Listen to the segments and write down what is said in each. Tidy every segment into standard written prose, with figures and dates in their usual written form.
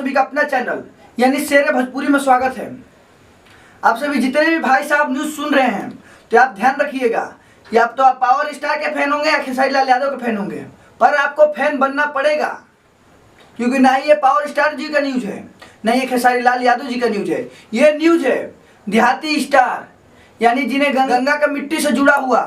सभी का अपना चैनल यानी शेर भोजपुरी में स्वागत है। आप सभी जितने भी भाई साहब न्यूज़ सुन रहे हैं तो आप ध्यान रखिएगा कि आप पावर स्टार के फैन होंगे या खेसारी लाल यादव के फैन होंगे, पर आपको फैन बनना पड़ेगा, क्योंकि ना ही ये पावर स्टार जी का न्यूज़ है, ना ये खेसारी लाल यादव जी का न्यूज़ है। ये न्यूज़ है देहाती स्टार, यानी जिन्हें गंगा का मिट्टी से जुड़ा हुआ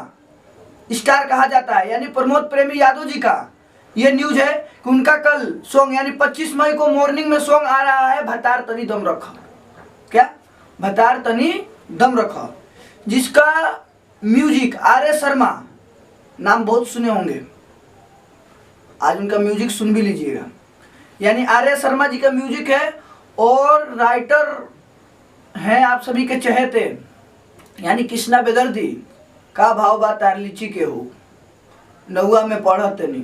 स्टार कहा जाता है, यानी प्रमोद प्रेमी यादव जी का ये न्यूज़ है कि उनका कल सॉन्ग यानी 25 मई को मॉर्निंग में सॉन्ग आ रहा है भतार तनी दम रखा। क्या? भतार तनी दम रखा, जिसका म्यूजिक आर एस शर्मा, नाम बहुत सुने होंगे, आज उनका म्यूजिक सुन भी लीजिएगा। यानी आर एस शर्मा जी का म्यूजिक है और राइटर हैं आप सभी के चहेते यानी कृष्णा बेदर्दी। का भाव बात तार लीची के हो नौआ में पढ़त नहीं,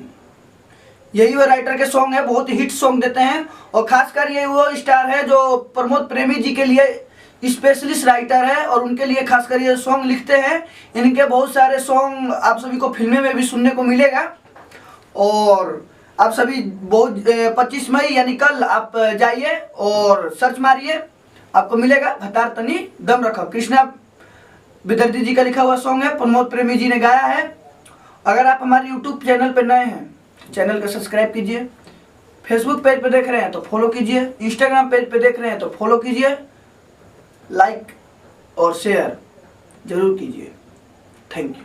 यही वो राइटर के सॉन्ग है, बहुत हिट सॉन्ग देते हैं। और खासकर ये वो स्टार है जो प्रमोद प्रेमी जी के लिए स्पेशलिस्ट राइटर है और उनके लिए खासकर ये सॉन्ग लिखते हैं। इनके बहुत सारे सॉन्ग आप सभी को फिल्में में भी सुनने को मिलेगा। और आप सभी बहुत 25 मई यानी कल आप जाइए और सर्च मारिए, आपको मिलेगा भतार तनी दम रखा। कृष्णा बेदर्दी जी का लिखा हुआ सॉन्ग है, प्रमोद प्रेमी जी ने गाया है। अगर आप हमारे यूट्यूब चैनल पर नए हैं, चैनल को सब्सक्राइब कीजिए। फेसबुक पेज पे देख रहे हैं तो फॉलो कीजिए, इंस्टाग्राम पेज पे देख रहे हैं तो फॉलो कीजिए, लाइक और शेयर जरूर कीजिए। Thank you.